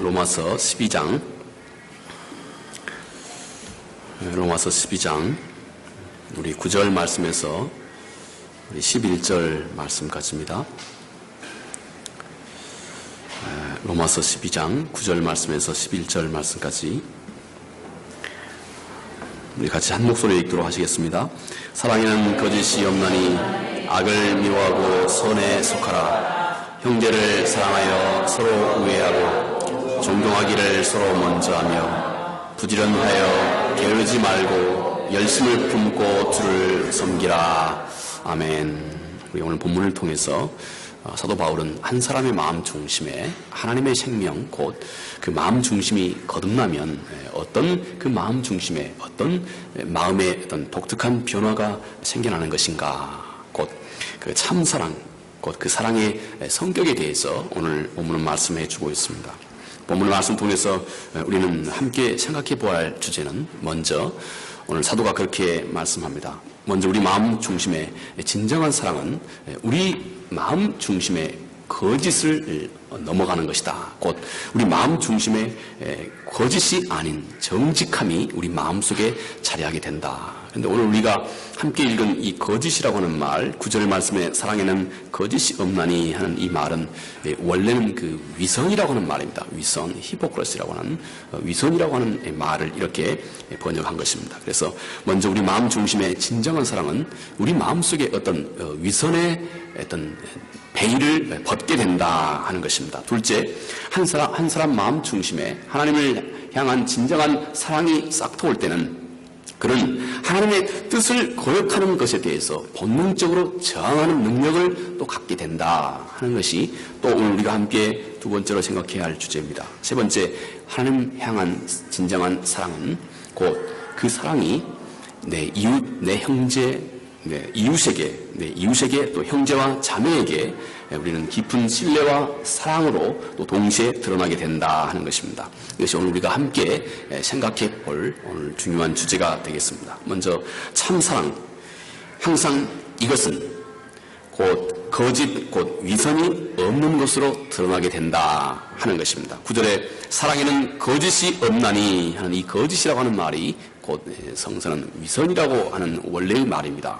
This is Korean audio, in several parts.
로마서 12장 우리 9절 말씀에서 우리 11절 말씀까지입니다. 로마서 12장 9절 말씀에서 11절 말씀까지 우리 같이 한 목소리로 읽도록 하시겠습니다. 사랑에는 거짓이 없나니 악을 미워하고 선에 속하라. 형제를 사랑하여 서로 우애하고 존경하기를 서로 먼저 하며 부지런하여 게으르지 말고 열심을 품고 주를 섬기라. 아멘. 우리 오늘 본문을 통해서 사도 바울은 한 사람의 마음 중심에 하나님의 생명 곧 그 마음 중심이 거듭나면 어떤 그 마음 중심에 어떤 마음의 어떤 독특한 변화가 생겨나는 것인가, 곧 그 참사랑 곧 그 사랑의 성격에 대해서 오늘 본문은 말씀해 주고 있습니다. 본문 말씀 통해서 우리는 함께 생각해 보아야 할 주제는 먼저 오늘 사도가 그렇게 말씀합니다. 먼저 우리 마음 중심의 진정한 사랑은 우리 마음 중심의 거짓을 넘어가는 것이다. 곧 우리 마음 중심의 거짓이 아닌 정직함이 우리 마음속에 자리하게 된다. 그런데 오늘 우리가 함께 읽은 이 거짓이라고 하는 말, 9절 말씀에 사랑에는 거짓이 없나니 하는 이 말은 원래는 그 위선이라고 하는 말입니다. 위선, 히포크레시라고 하는 위선이라고 하는 말을 이렇게 번역한 것입니다. 그래서 먼저 우리 마음 중심의 진정한 사랑은 우리 마음속에 어떤 위선의 어떤 베일을 벗게 된다 하는 것입니다. 둘째, 한 사람 마음 중심에 하나님을 향한 진정한 사랑이 싹트올 때는 그는 하나님의 뜻을 거역하는 것에 대해서 본능적으로 저항하는 능력을 또 갖게 된다 하는 것이 또 오늘 우리가 함께 두 번째로 생각해야 할 주제입니다. 세 번째, 하나님 향한 진정한 사랑은 곧 그 사랑이 내 이웃, 내 형제, 내 이웃에게 또 형제와 자매에게 우리는 깊은 신뢰와 사랑으로 또 동시에 드러나게 된다 하는 것입니다. 이것이 오늘 우리가 함께 생각해 볼 오늘 중요한 주제가 되겠습니다. 먼저 참사랑, 항상 이것은 곧 거짓, 곧 위선이 없는 것으로 드러나게 된다 하는 것입니다. 9절에 사랑에는 거짓이 없나니 하는 이 거짓이라고 하는 말이 곧 성서는 위선이라고 하는 원래의 말입니다.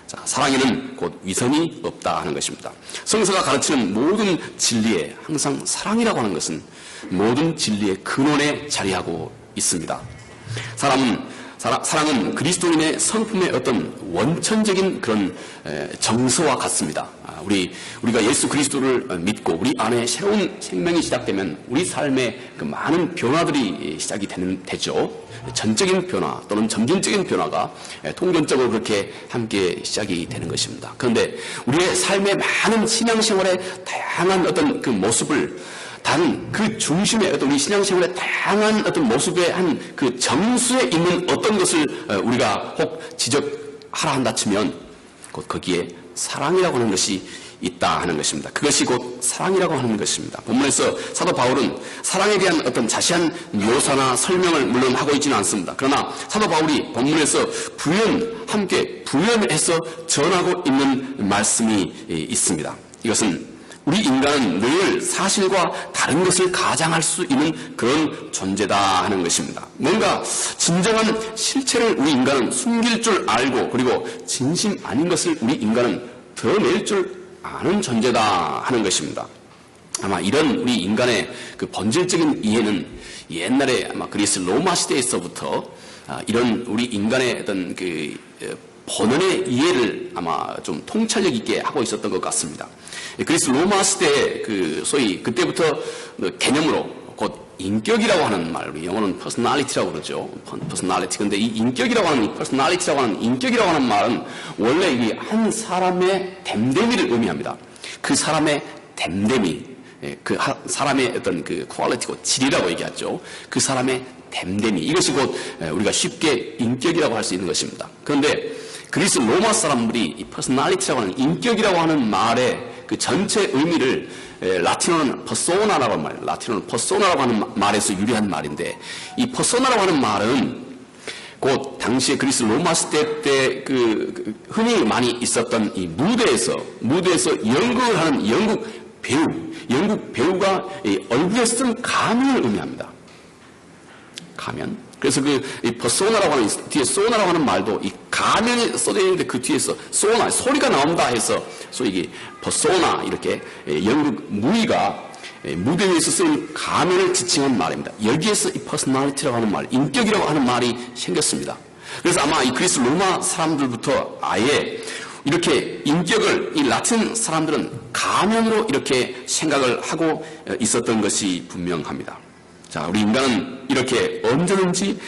자, 사랑에는 곧 위선이 없다 하는 것입니다. 성서가 가르치는 모든 진리에 항상 사랑이라고 하는 것은 모든 진리의 근원에 자리하고 있습니다. 사랑은 그리스도인의 성품의 어떤 원천적인 그런 정서와 같습니다. 우리가 예수 그리스도를 믿고 우리 안에 새로운 생명이 시작되면 우리 삶에 그 많은 변화들이 시작이 되죠. 전적인 변화 또는 점진적인 변화가 통전적으로 그렇게 함께 시작이 되는 것입니다. 그런데 우리의 삶의 많은 신앙생활의 다양한 어떤 그 모습을 단 그 중심에 어떤 우리 신앙생활의 다양한 어떤 모습의 한 그 정수에 있는 어떤 것을 우리가 혹 지적하라 한다 치면 곧 거기에 사랑이라고 하는 것이 있다 하는 것입니다. 그것이 곧 사랑이라고 하는 것입니다. 본문에서 사도 바울은 사랑에 대한 어떤 자세한 묘사나 설명을 물론 하고 있지는 않습니다. 그러나 사도 바울이 본문에서 함께 부연해서 전하고 있는 말씀이 있습니다. 이것은 우리 인간은 늘 사실과 다른 것을 가장할 수 있는 그런 존재다 하는 것입니다. 뭔가 진정한 실체를 우리 인간은 숨길 줄 알고 그리고 진심 아닌 것을 우리 인간은 드러낼 줄 아는 존재다 하는 것입니다. 아마 이런 우리 인간의 그 본질적인 이해는 옛날에 아마 그리스 로마 시대에서부터 이런 우리 인간의 어떤 그 본연의 이해를 아마 좀 통찰력 있게 하고 있었던 것 같습니다. 그리스 로마 시대 소위 그때부터 개념으로 곧 인격이라고 하는 말, 우리 영어는 personality라고 그러죠. personality. 근데 이 인격이라고 하는 인격이라고 하는 말은 원래 이 한 사람의 댐댐이를 의미합니다. 그 사람의 댐댐이, 그 사람의 어떤 그 퀄리티고 질이라고 얘기하죠. 그 사람의 댐댐이. 이것이 곧 우리가 쉽게 인격이라고 할 수 있는 것입니다. 그런데 그리스 로마 사람들이 이 personality라고 하는 인격이라고 하는 말의 그 전체 의미를 라틴어는 퍼소나라고 하는 말에서 유래한 말인데 이 퍼소나라고 하는 말은 곧 당시에 그리스 로마 시대 때 흔히 많이 있었던 이 무대에서 연극을 하는 연극 배우, 영국 배우가 얼굴에 쓴 가면을 의미합니다. 가면. 그래서 퍼소나라고 하는, 뒤에 소나라고 하는 말도 이 가면이 써져 있는데 그 뒤에서 소나, 소리가 나온다 해서 소위 이게 퍼소나, 이렇게 영국 무의가 무대 위에서 쓰인 가면을 지칭한 말입니다. 여기에서 이 퍼스널리티라고 하는 말, 인격이라고 하는 말이 생겼습니다. 그래서 아마 이 그리스 로마 사람들부터 아예 이렇게 인격을 이 라틴 사람들은 가면으로 이렇게 생각을 하고 있었던 것이 분명합니다. 자, 우리 인간은 이렇게 언제든지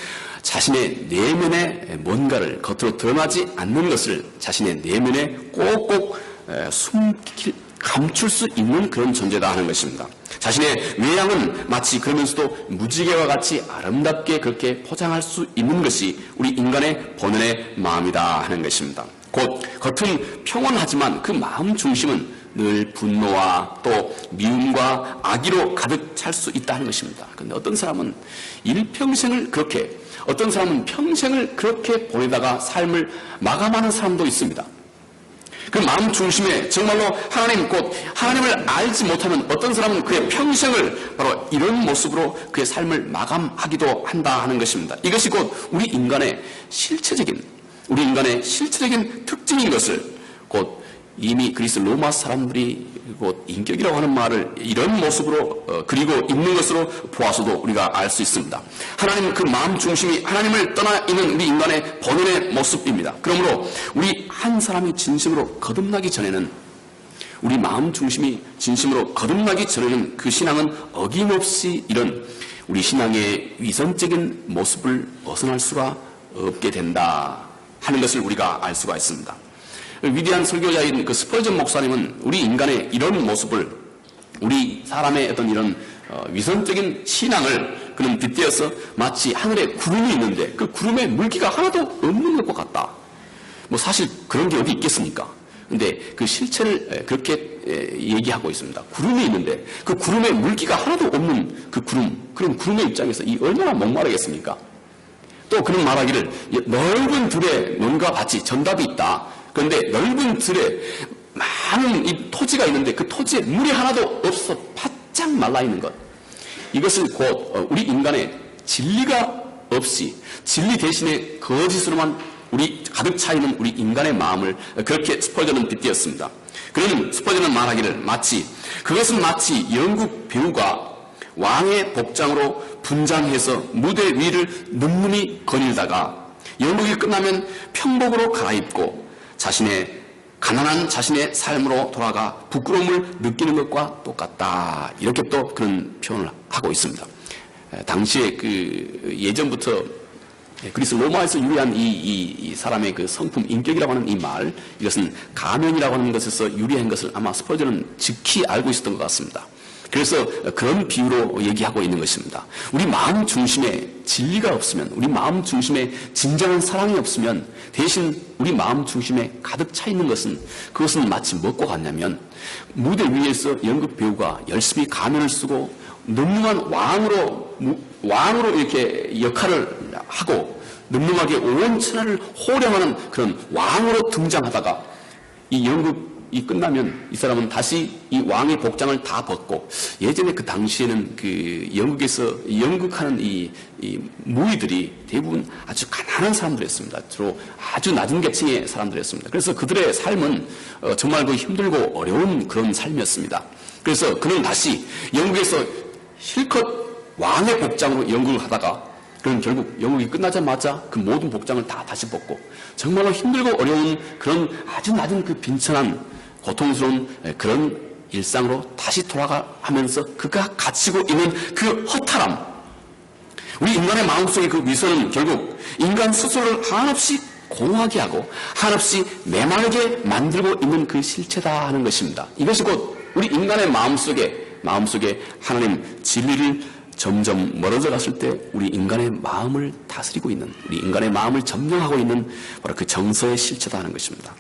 자신의 내면에 뭔가를 겉으로 드러나지 않는 것을 자신의 내면에 꼭꼭 감출 수 있는 그런 존재다 하는 것입니다. 자신의 외양은 마치 그러면서도 무지개와 같이 아름답게 그렇게 포장할 수 있는 것이 우리 인간의 본연의 마음이다 하는 것입니다. 곧 겉은 평온하지만 그 마음 중심은 늘 분노와 또 미움과 악의로 가득 찰 수 있다 하는 것입니다. 그런데 어떤 사람은 일평생을 그렇게, 어떤 사람은 평생을 그렇게 보내다가 삶을 마감하는 사람도 있습니다. 그 마음 중심에 정말로 하나님, 곧 하나님을 알지 못하면 어떤 사람은 그의 평생을 바로 이런 모습으로 그의 삶을 마감하기도 한다 하는 것입니다. 이것이 곧 우리 인간의 실체적인 특징인 것을 곧 이미 그리스 로마 사람들이 곧 인격이라고 하는 말을 이런 모습으로 그리고 있는 것으로 보아서도 우리가 알 수 있습니다. 하나님, 그 마음 중심이 하나님을 떠나 있는 우리 인간의 본연의 모습입니다. 그러므로 우리 한 사람이 진심으로 거듭나기 전에는, 우리 마음 중심이 진심으로 거듭나기 전에는 그 신앙은 어김없이 이런 우리 신앙의 위선적인 모습을 벗어날 수가 없게 된다 하는 것을 우리가 알 수가 있습니다. 위대한 설교자인 그 스펄전 목사님은 우리 인간의 이런 모습을, 우리 사람의 어떤 이런 위선적인 신앙을 그는 빗대어서 마치 하늘에 구름이 있는데 그 구름에 물기가 하나도 없는 것과 같다. 뭐 사실 그런 게 어디 있겠습니까? 근데 그 실체를 그렇게 얘기하고 있습니다. 구름이 있는데 그 구름에 물기가 하나도 없는 그 구름, 그런 구름의 입장에서 이 얼마나 목마르겠습니까? 또 그는 말하기를 넓은 들에 뭔가 같이 정답이 있다. 그런데 넓은 들에 많은 이 토지가 있는데 그 토지에 물이 하나도 없어 바짝 말라있는 것. 이것은 곧 우리 인간의 진리가 없이 진리 대신에 거짓으로만 가득 차있는 우리 인간의 마음을 그렇게 스펄전은 빗대었습니다. 그는 스펄전은 말하기를 그것은 마치 영국 배우가 왕의 복장으로 분장해서 무대 위를 늠름히 거닐다가 연극이 끝나면 평복으로 갈아입고 가난한 자신의 삶으로 돌아가 부끄러움을 느끼는 것과 똑같다. 이렇게 또 그런 표현을 하고 있습니다. 당시에 예전부터 그리스 로마에서 유래한 이 사람의 그 성품, 인격이라고 하는 이 말, 이것은 가면이라고 하는 것에서 유래한 것을 아마 스펄전은 즉히 알고 있었던 것 같습니다. 그래서 그런 비유로 얘기하고 있는 것입니다. 우리 마음 중심에 진리가 없으면, 우리 마음 중심에 진정한 사랑이 없으면 대신 우리 마음 중심에 가득 차 있는 것은, 그것은 마치 무엇과 같냐면 무대 위에서 연극 배우가 열심히 가면을 쓰고 늠름한 왕으로 이렇게 역할을 하고 늠름하게 온 천하를 호령하는 그런 왕으로 등장하다가 이 연극이 끝나면 이 사람은 다시 이 왕의 복장을 다 벗고, 예전에 그 당시에는 그 영국에서 연극하는 이 무의들이 대부분 아주 가난한 사람들이었습니다. 주로 아주 낮은 계층의 사람들이었습니다. 그래서 그들의 삶은 정말 그 힘들고 어려운 그런 삶이었습니다. 그래서 그는 다시 영국에서 실컷 왕의 복장으로 연극을 하다가 그는 결국 연극이 끝나자마자 그 모든 복장을 다 다시 벗고 정말로 힘들고 어려운 그런 아주 낮은 그 빈천한 고통스러운 그런 일상으로 다시 돌아가면서 그가 갇히고 있는 그 허탈함, 우리 인간의 마음속의 그 위선은 결국 인간 스스로를 한없이 공허하게 하고 한없이 메마르게 만들고 있는 그 실체다 하는 것입니다. 이것이 곧 우리 인간의 마음속에 하나님 진리를 점점 멀어져 갔을 때 우리 인간의 마음을 다스리고 있는, 우리 인간의 마음을 점령하고 있는 바로 그 정서의 실체다 하는 것입니다.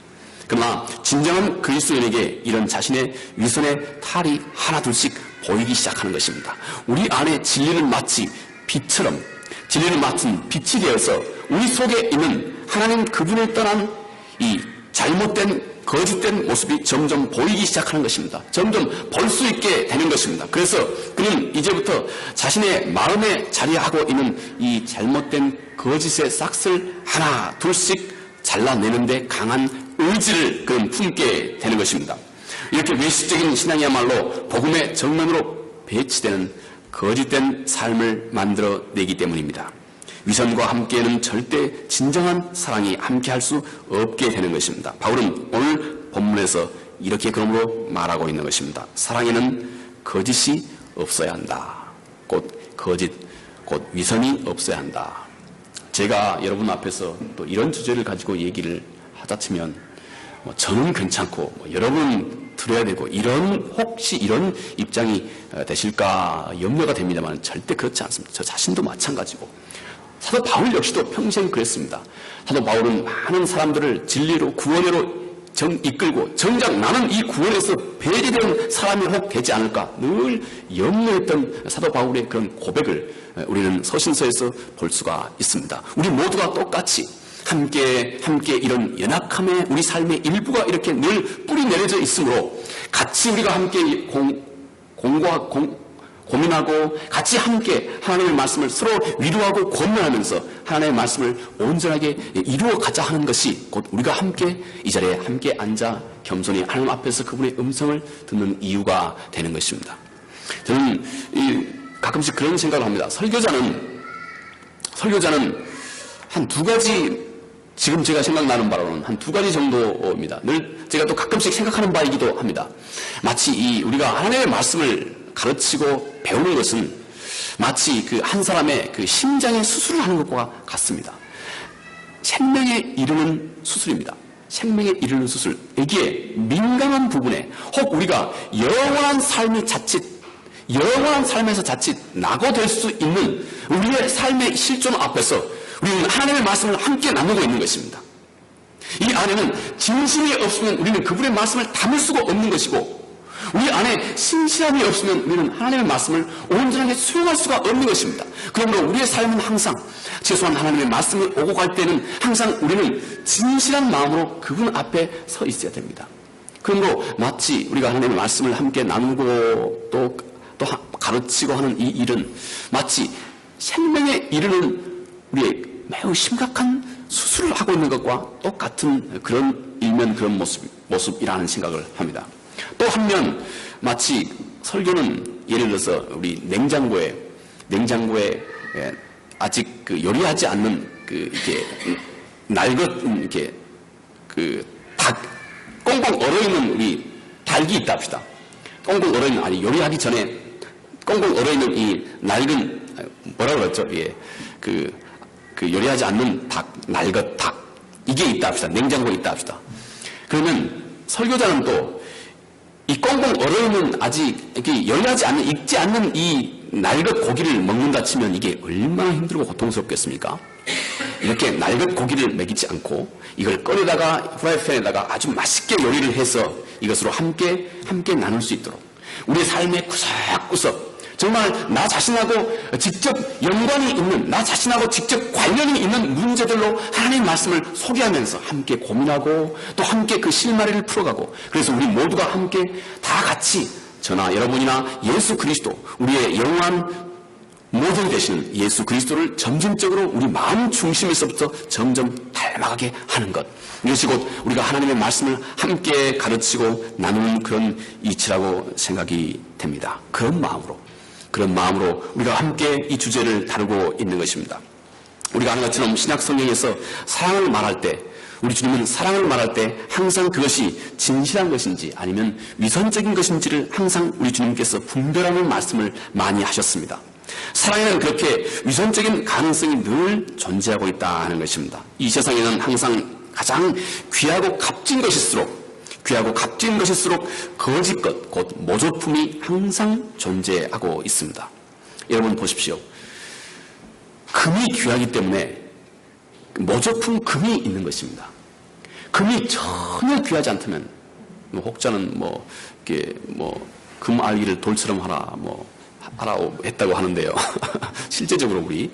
그러나 진정한 그리스도인에게 이런 자신의 위선의 탈이 하나둘씩 보이기 시작하는 것입니다. 우리 안에 진리를 마치 빛처럼, 진리를 맡은 빛이 되어서 우리 속에 있는 하나님 그분을 떠난 이 잘못된 거짓된 모습이 점점 보이기 시작하는 것입니다. 점점 볼 수 있게 되는 것입니다. 그래서 그는 이제부터 자신의 마음에 자리하고 있는 이 잘못된 거짓의 싹을 하나 둘씩 잘라내는데 강한 의지를 그는 품게 되는 것입니다. 이렇게 외식적인 신앙이야말로 복음의 정면으로 배치되는 거짓된 삶을 만들어내기 때문입니다. 위선과 함께는 절대 진정한 사랑이 함께할 수 없게 되는 것입니다. 바울은 오늘 본문에서 이렇게 그러므로 말하고 있는 것입니다. 사랑에는 거짓이 없어야 한다. 곧 거짓, 곧 위선이 없어야 한다. 제가 여러분 앞에서 또 이런 주제를 가지고 얘기를 하자 치면 저는 괜찮고 여러분 들어야 되고 혹시 이런 입장이 되실까 염려가 됩니다만 절대 그렇지 않습니다. 저 자신도 마찬가지고 사도 바울 역시도 평생 그랬습니다. 사도 바울은 많은 사람들을 진리로 구원으로 이끌고 정작 나는 이 구원에서 배제된 사람이 혹 되지 않을까 늘 염려했던 사도 바울의 그런 고백을 우리는 서신서에서 볼 수가 있습니다. 우리 모두가 똑같이 함께 이런 연약함의 우리 삶의 일부가 이렇게 늘 뿌리 내려져 있으므로 같이 우리가 함께 고민하고 같이 함께 하나님의 말씀을 서로 위로하고 권면하면서 하나님의 말씀을 온전하게 이루어 가자 하는 것이 곧 우리가 함께 이 자리에 함께 앉아 겸손히 하나님 앞에서 그분의 음성을 듣는 이유가 되는 것입니다. 저는 가끔씩 그런 생각을 합니다. 설교자는 한 두 가지 지금 제가 생각나는 바로는 한 두 가지 정도입니다. 늘 제가 또 가끔씩 생각하는 바이기도 합니다. 마치 우리가 하나님의 말씀을 가르치고 배우는 것은 마치 그 한 사람의 그 심장의 수술을 하는 것과 같습니다. 생명에 이르는 수술입니다. 생명에 이르는 수술. 여기에 민감한 부분에 혹 우리가 영원한 삶에서 자칫 낙오될 수 있는 우리의 삶의 실존 앞에서 우리는 하나님의 말씀을 함께 나누고 있는 것입니다. 이 안에는 진심이 없으면 우리는 그분의 말씀을 담을 수가 없는 것이고 우리 안에 신실함이 없으면 우리는 하나님의 말씀을 온전하게 수용할 수가 없는 것입니다. 그러므로 우리의 삶은 항상 최소한 하나님의 말씀이 오고 갈 때는 항상 우리는 진실한 마음으로 그분 앞에 서 있어야 됩니다. 그러므로 마치 우리가 하나님의 말씀을 함께 나누고 또 가르치고 하는 이 일은 마치 생명에 이르는 우리의 매우 심각한 수술을 하고 있는 것과 똑같은 그런 모습이라는 생각을 합니다. 또 한면 마치 설교는 예를 들어서 우리 냉장고에 아직 요리하지 않는 이렇게 낡은 이렇게 꽁꽁 얼어있는 우리 닭이 있다 합시다. 꽁꽁 얼어있는 요리하기 전에 꽁꽁 얼어있는 이 낡은 뭐라 그랬죠? 예, 요리하지 않는 낡은 닭 이게 있다 합시다. 냉장고에 있다 합시다. 그러면 설교자는 또 이 꽁꽁 얼어있는 아직 열리하지 않는 익지 않는 이 낡은 고기를 먹는다 치면 이게 얼마나 힘들고 고통스럽겠습니까? 이렇게 낡은 고기를 먹이지 않고 이걸 끓여다가 프라이팬에다가 아주 맛있게 요리를 해서 이것으로 함께 나눌 수 있도록 우리의 삶에 구석구석 정말 나 자신하고 직접 연관이 있는 나 자신하고 직접 관련이 있는 문제들로 하나님의 말씀을 소개하면서 함께 고민하고 또 함께 그 실마리를 풀어가고 그래서 우리 모두가 함께 다 같이 저나 여러분이나 예수 그리스도 우리의 영원한 모델이 되시는 예수 그리스도를 점진적으로 우리 마음 중심에서부터 점점 닮아가게 하는 것 이것이 곧 우리가 하나님의 말씀을 함께 가르치고 나누는 그런 이치라고 생각이 됩니다. 그런 마음으로 우리가 함께 이 주제를 다루고 있는 것입니다. 우리가 아는 것처럼 신약 성경에서 사랑을 말할 때 우리 주님은 사랑을 말할 때 항상 그것이 진실한 것인지 아니면 위선적인 것인지를 항상 우리 주님께서 분별하는 말씀을 많이 하셨습니다. 사랑에는 그렇게 위선적인 가능성이 늘 존재하고 있다 하는 것입니다. 이 세상에는 항상 가장 귀하고 값진 것일수록 거짓 것, 곧 모조품이 항상 존재하고 있습니다. 여러분 보십시오. 금이 귀하기 때문에 모조품 금이 있는 것입니다. 금이 전혀 귀하지 않다면 혹자는 금 알기를 돌처럼 하라고 했다고 하는데요. 실제적으로 우리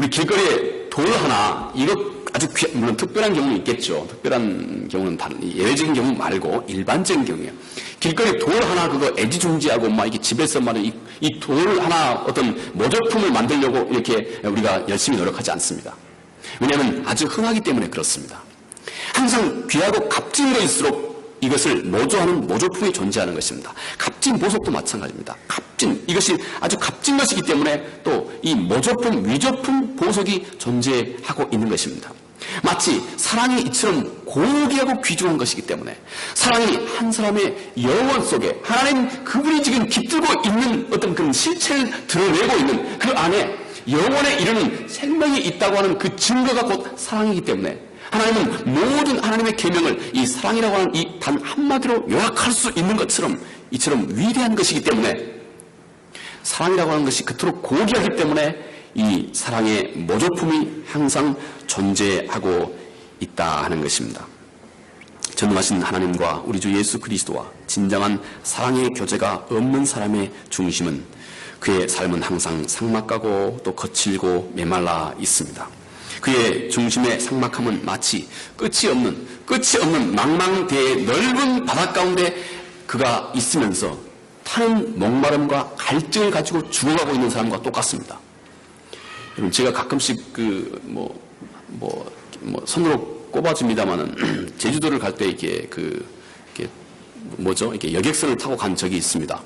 길거리에 돌 하나 이거 아주 물론 특별한 경우는 있겠죠. 특별한 경우는 다른, 예외적인 경우 말고 일반적인 경우에요. 길거리 돌 하나 그거 애지중지하고 막 이렇게 집에서 말은 이 돌 하나 어떤 모조품을 만들려고 이렇게 우리가 열심히 노력하지 않습니다. 왜냐하면 아주 흔하기 때문에 그렇습니다. 항상 귀하고 값진 것일수록 이것을 모조하는 모조품이 존재하는 것입니다. 값진 보석도 마찬가지입니다. 값진, 이것이 아주 값진 것이기 때문에 또 이 모조품, 위조품 보석이 존재하고 있는 것입니다. 마치 사랑이 이처럼 고귀하고 귀중한 것이기 때문에 사랑이 한 사람의 영혼 속에 하나님 그분이 지금 깃들고 있는 어떤 그런 실체를 드러내고 있는 그 안에 영혼에 이르는 생명이 있다고 하는 그 증거가 곧 사랑이기 때문에 하나님은 모든 하나님의 계명을 이 사랑이라고 하는 이 단 한마디로 요약할 수 있는 것처럼 이처럼 위대한 것이기 때문에 사랑이라고 하는 것이 그토록 고귀하기 때문에 이 사랑의 모조품이 항상 존재하고 있다 하는 것입니다. 전능하신 하나님과 우리 주 예수 그리스도와 진정한 사랑의 교제가 없는 사람의 중심은 그의 삶은 항상 삭막하고 또 거칠고 메말라 있습니다. 그의 중심의 삭막함은 마치 끝이 없는 망망대해 넓은 바다 가운데 그가 있으면서 타는 목마름과 갈증을 가지고 죽어가고 있는 사람과 똑같습니다. 여러분, 제가 가끔씩 손으로 꼽아줍니다만은 제주도를 갈 때 이렇게 이렇게 여객선을 타고 간 적이 있습니다.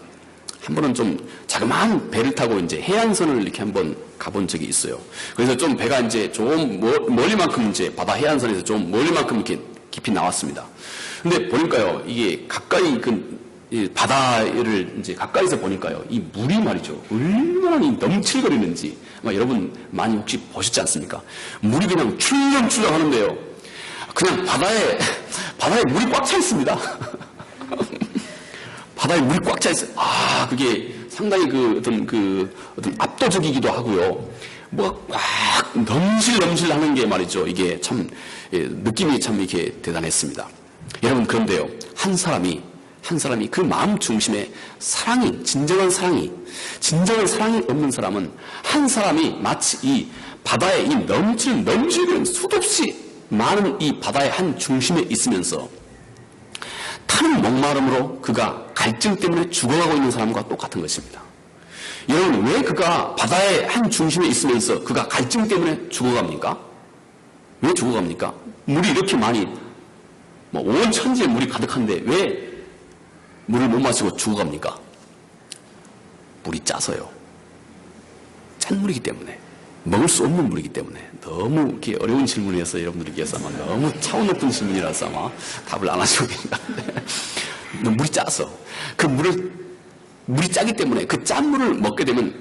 한 번은 좀 자그마한 배를 타고 이제 해안선을 이렇게 한번 가본 적이 있어요. 그래서 좀 배가 이제 좀 멀리만큼 이제 바다 해안선에서 좀 멀리만큼 이렇게 깊이 나왔습니다. 근데 보니까요, 이게 가까이 이 바다를 이제 가까이서 보니까요, 이 물이 말이죠, 얼마나 넘칠거리는지 아마 여러분 많이 혹시 보셨지 않습니까? 물이 그냥 출렁출렁 하는데요, 그냥 바다에 물이 꽉 차 있습니다. 바다에 물이 꽉 차 있어요. 그게 상당히 어떤 압도적이기도 하고요. 뭐가 꽉 넘실넘실 하는 게 말이죠. 이게 참, 느낌이 참 이렇게 대단했습니다. 여러분, 그런데요, 한 사람이 그 마음 중심에 진정한 사랑이 없는 사람은 한 사람이 마치 이 바다에 이 넘치는 수도 없이 많은 이 바다의 한 중심에 있으면서 타는 목마름으로 그가 갈증 때문에 죽어가고 있는 사람과 똑같은 것입니다. 여러분, 왜 그가 바다의 한 중심에 있으면서 그가 갈증 때문에 죽어갑니까? 왜 죽어갑니까? 물이 이렇게 많이 온 천지에 물이 가득한데 왜 물을 못 마시고 죽어갑니까? 물이 짜서요. 짠 물이기 때문에, 먹을 수 없는 물이기 때문에. 너무 이렇게 어려운 질문이어서 여러분들께서 아마 너무 차원 높은 질문이라서 아마 답을 안 하시고 계신 것 같은데, 물이 짜서 그 물이 짜기 때문에 그 짠 물을 먹게 되면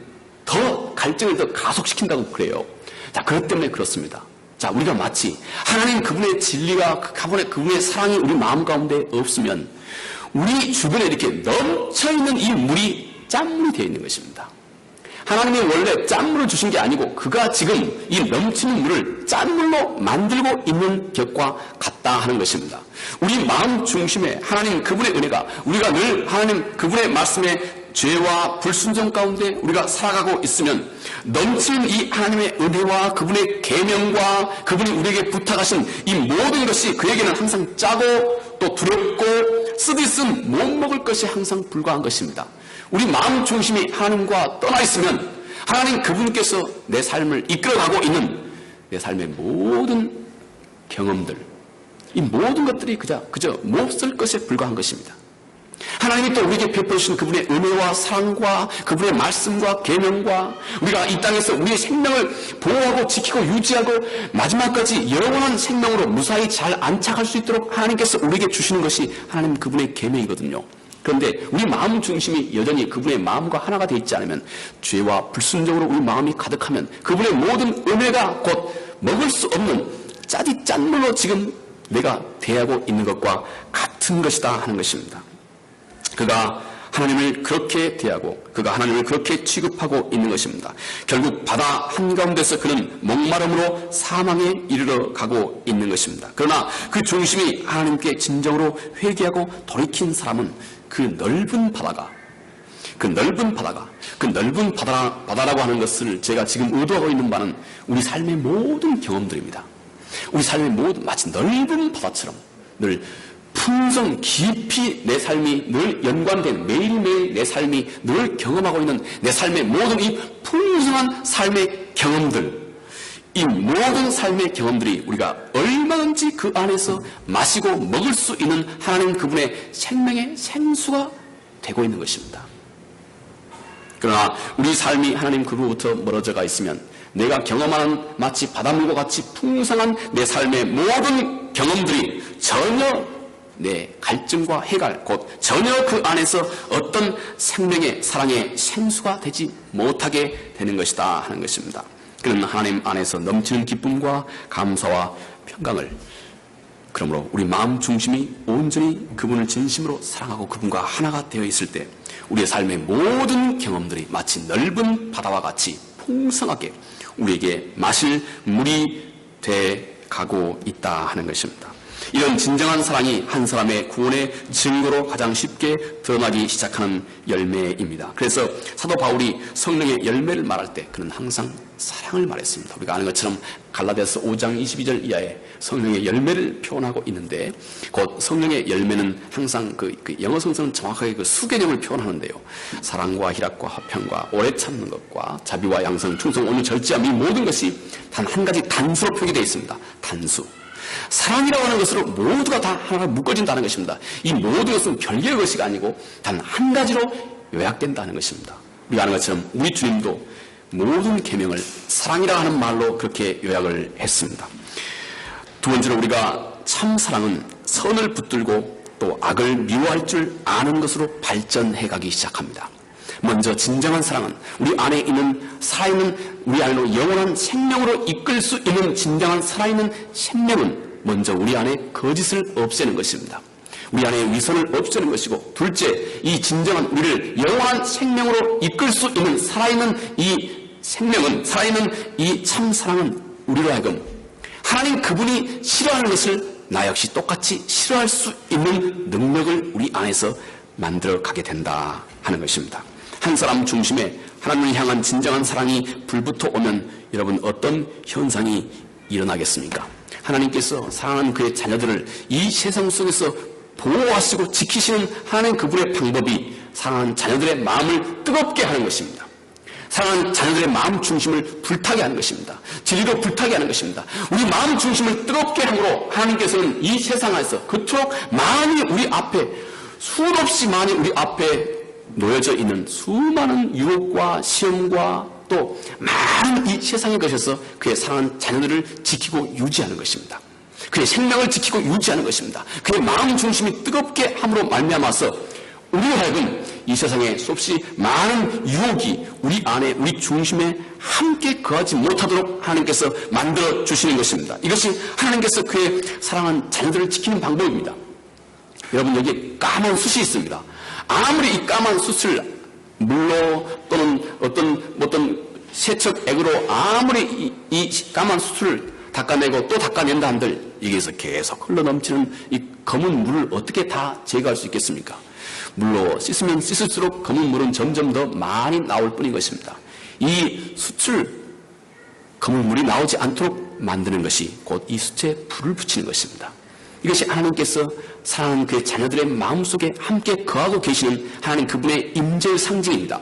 더 갈증을 더 가속시킨다고 그래요. 자, 그것 때문에 그렇습니다. 자, 우리가 마치 하나님 그분의 진리가 그분의 사랑이 우리 마음 가운데 없으면 우리 주변에 이렇게 넘쳐있는 이 물이 짠물이 되어 있는 것입니다. 하나님이 원래 짠물을 주신 게 아니고 그가 지금 이 넘치는 물을 짠물로 만들고 있는 격과 같다 하는 것입니다. 우리 마음 중심에 하나님 그분의 은혜가, 우리가 늘 하나님 그분의 말씀에 죄와 불순종 가운데 우리가 살아가고 있으면 넘치는 이 하나님의 은혜와 그분의 계명과 그분이 우리에게 부탁하신 이 모든 것이 그에게는 항상 짜고 또 두렵고 쓰디쓴 못 먹을 것이 항상 불과한 것입니다. 우리 마음 중심이 하나님과 떠나 있으면 하나님 그분께서 내 삶을 이끌어가고 있는 내 삶의 모든 경험들, 이 모든 것들이 그저 못 쓸 것에 불과한 것입니다. 하나님이 또 우리에게 베풀으신 그분의 은혜와 사랑과 그분의 말씀과 계명과 우리가 이 땅에서 우리의 생명을 보호하고 지키고 유지하고 마지막까지 영원한 생명으로 무사히 잘 안착할 수 있도록 하나님께서 우리에게 주시는 것이 하나님 그분의 계명이거든요. 그런데 우리 마음 중심이 여전히 그분의 마음과 하나가 되어 있지 않으면 죄와 불순종으로 우리 마음이 가득하면 그분의 모든 은혜가 곧 먹을 수 없는 짜디 짠물로 지금 내가 대하고 있는 것과 같은 것이다 하는 것입니다. 그가 하나님을 그렇게 대하고 그가 하나님을 그렇게 취급하고 있는 것입니다. 결국 바다 한가운데서 그는 목마름으로 사망에 이르러 가고 있는 것입니다. 그러나 그 중심이 하나님께 진정으로 회개하고 돌이킨 사람은 그 넓은 바다라고 하는 것을 제가 지금 의도하고 있는 바는 우리 삶의 모든 경험들입니다. 우리 삶의 모든 마치 넓은 바다처럼 늘 풍성 깊이 내 삶이 늘 연관된 매일매일 내 삶이 늘 경험하고 있는 내 삶의 모든 이 풍성한 삶의 경험들, 이 모든 삶의 경험들이 우리가 얼마든지 그 안에서 마시고 먹을 수 있는 하나님 그분의 생명의 생수가 되고 있는 것입니다. 그러나 우리 삶이 하나님 그로부터 멀어져가 있으면 내가 경험하는 마치 바닷물과 같이 풍성한 내 삶의 모든 경험들이 전혀 내 갈증과 해갈, 곧 전혀 그 안에서 어떤 생명의 사랑의 생수가 되지 못하게 되는 것이다 하는 것입니다. 그는 하나님 안에서 넘치는 기쁨과 감사와 평강을, 그러므로 우리 마음 중심이 온전히 그분을 진심으로 사랑하고 그분과 하나가 되어 있을 때 우리의 삶의 모든 경험들이 마치 넓은 바다와 같이 풍성하게 우리에게 마실 물이 돼 가고 있다 하는 것입니다. 이런 진정한 사랑이 한 사람의 구원의 증거로 가장 쉽게 드러나기 시작하는 열매입니다. 그래서 사도 바울이 성령의 열매를 말할 때 그는 항상 사랑을 말했습니다. 우리가 아는 것처럼 갈라디아서 5장 22절 이하에 성령의 열매를 표현하고 있는데, 곧 성령의 열매는 항상 그 영어 성서는 정확하게 그 수개념을 표현하는데요. 사랑과 희락과 화평과 오래 참는 것과 자비와 양성, 충성, 온유, 절제함, 이 모든 것이 단 한 가지 단수로 표기되어 있습니다. 단수. 사랑이라고 하는 것으로 모두가 다 하나가 묶어진다는 것입니다. 이 모든 것은 별개의 것이 아니고 단 한 가지로 요약된다는 것입니다. 우리가 아는 것처럼 우리 주님도 모든 계명을 사랑이라고 하는 말로 그렇게 요약을 했습니다. 두 번째로 우리가 참 사랑은 선을 붙들고 또 악을 미워할 줄 아는 것으로 발전해 가기 시작합니다. 먼저 진정한 사랑은 우리 안에 있는 살아있는, 우리 안으로 영원한 생명으로 이끌 수 있는 진정한 살아있는 생명은 먼저 우리 안에 거짓을 없애는 것입니다. 우리 안에 위선을 없애는 것이고, 둘째, 이 진정한 우리를 영원한 생명으로 이끌 수 있는 살아있는 이 생명은, 살아있는 이 참 사랑은 우리로 하여금 하나님 그분이 싫어하는 것을 나 역시 똑같이 싫어할 수 있는 능력을 우리 안에서 만들어 가게 된다 하는 것입니다. 한 사람 중심에 하나님을 향한 진정한 사랑이 불붙어 오면 여러분 어떤 현상이 일어나겠습니까? 하나님께서 사랑하는 그의 자녀들을 이 세상 속에서 보호하시고 지키시는 하나님 그분의 방법이 사랑하는 자녀들의 마음을 뜨겁게 하는 것입니다. 사랑하는 자녀들의 마음 중심을 불타게 하는 것입니다. 진리로 불타게 하는 것입니다. 우리 마음 중심을 뜨겁게 함으로 하나님께서는 이 세상에서 그토록 많이 우리 앞에, 수없이 많이 우리 앞에 놓여져 있는 수많은 유혹과 시험과 또 많은 이 세상의 것에서 그의 사랑하는 자녀들을 지키고 유지하는 것입니다. 그의 생명을 지키고 유지하는 것입니다. 그의 마음 중심이 뜨겁게 함으로 말미암아서 우리로 하여금 이 세상에 수없이 많은 유혹이 우리 안에, 우리 중심에 함께 거하지 못하도록 하나님께서 만들어 주시는 것입니다. 이것이 하나님께서 그의 사랑하는 자녀들을 지키는 방법입니다. 여러분, 여기 까만 숯이 있습니다. 아무리 이 까만 숯을 물로 또는 어떤 세척액으로 아무리 이 까만 숯을 닦아내고 또 닦아낸다 한들 여기에서 계속 흘러넘치는 이 검은 물을 어떻게 다 제거할 수 있겠습니까? 물로 씻으면 씻을수록 검은 물은 점점 더 많이 나올 뿐인 것입니다. 이 숯을 검은 물이 나오지 않도록 만드는 것이 곧 이 숯에 불을 붙이는 것입니다. 이것이 하나님께서 사랑하는 그의 자녀들의 마음속에 함께 거하고 계시는 하나님 그분의 임재의 상징입니다.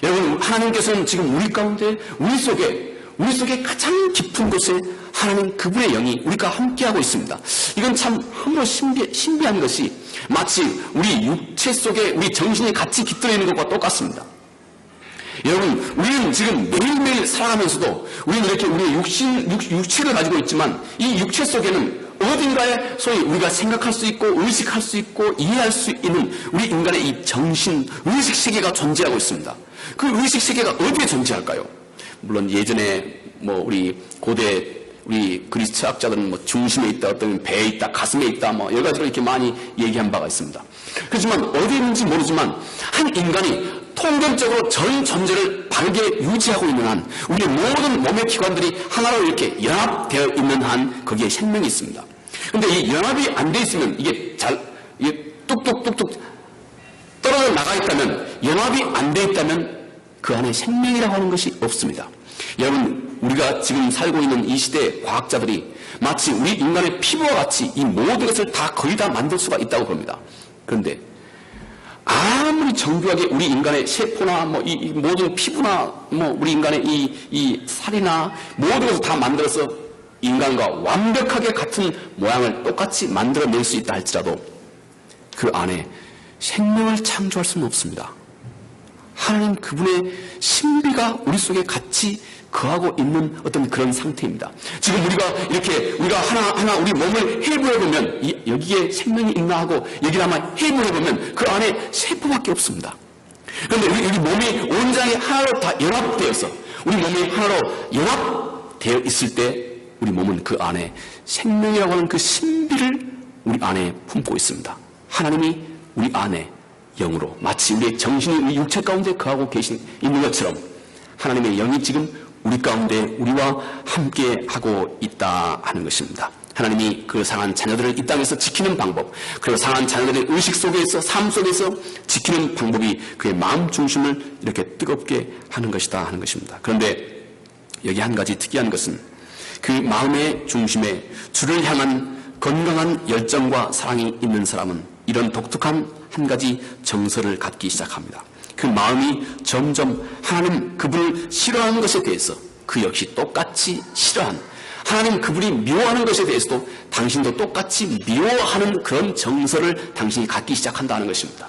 여러분, 하나님께서는 지금 우리 가운데, 우리 속에 가장 깊은 곳에 하나님 그분의 영이 우리가 함께하고 있습니다. 이건 참 한으로 신비한 것이 마치 우리 육체 속에 우리 정신이 같이 깃들어 있는 것과 똑같습니다. 여러분, 우리는 지금 매일매일 살아가면서도 우리는 이렇게 우리의 육체를 가지고 있지만 이 육체 속에는 어딘가에 소위 우리가 생각할 수 있고 의식할 수 있고 이해할 수 있는 우리 인간의 이 정신, 의식 세계가 존재하고 있습니다. 그 의식 세계가 어디에 존재할까요? 물론 예전에 우리 고대 우리 그리스 철학자들은 중심에 있다, 어떤 배에 있다, 가슴에 있다, 여러 가지로 이렇게 많이 얘기한 바가 있습니다. 그렇지만 어디에 있는지 모르지만 한 인간이 통념적으로 전 전제를 바르게 유지하고 있는 한, 우리 모든 몸의 기관들이 하나로 이렇게 연합되어 있는 한 거기에 생명이 있습니다. 근데 이 연합이 안 돼 있으면 이게 뚝뚝뚝뚝 떨어져 나가 있다면, 연합이 안 돼 있다면 그 안에 생명이라고 하는 것이 없습니다. 여러분, 우리가 지금 살고 있는 이 시대 과학자들이 마치 우리 인간의 피부와 같이 이 모든 것을 거의 다 만들 수가 있다고 봅니다. 그런데 아무리 정교하게 우리 인간의 세포나 이 모든 피부나 우리 인간의 이 살이나 모든 것을 다 만들어서 인간과 완벽하게 같은 모양을 똑같이 만들어낼 수 있다 할지라도 그 안에 생명을 창조할 수는 없습니다. 하나님 그분의 신비가 우리 속에 같이 거하고 있는 어떤 그런 상태입니다. 지금 우리가 하나하나 우리 몸을 해부해보면 여기에 생명이 있나 하고 여기를 한번 해부해보면 그 안에 세포밖에 없습니다. 그런데 우리 몸이 온전히 하나로 다 연합되어 있어. 우리 몸이 하나로 연합되어 있을 때 우리 몸은 그 안에 생명이라고 하는 그 신비를 우리 안에 품고 있습니다. 하나님이 우리 안에 영으로 마치 우리의 정신이 우리 육체 가운데 거하고 있는 것처럼 하나님의 영이 지금 우리 가운데 우리와 함께 하고 있다 하는 것입니다. 하나님이 그 상한 자녀들을 이 땅에서 지키는 방법, 그리고 상한 자녀들의 의식 속에서 삶 속에서 지키는 방법이 그의 마음 중심을 이렇게 뜨겁게 하는 것이다 하는 것입니다. 그런데 여기 한 가지 특이한 것은 그 마음의 중심에 주를 향한 건강한 열정과 사랑이 있는 사람은 이런 독특한 한 가지 정서를 갖기 시작합니다. 그 마음이 점점 하나님 그분을 싫어하는 것에 대해서 그 역시 똑같이 싫어하는, 하나님 그분이 미워하는 것에 대해서도 당신도 똑같이 미워하는 그런 정서를 당신이 갖기 시작한다는 것입니다.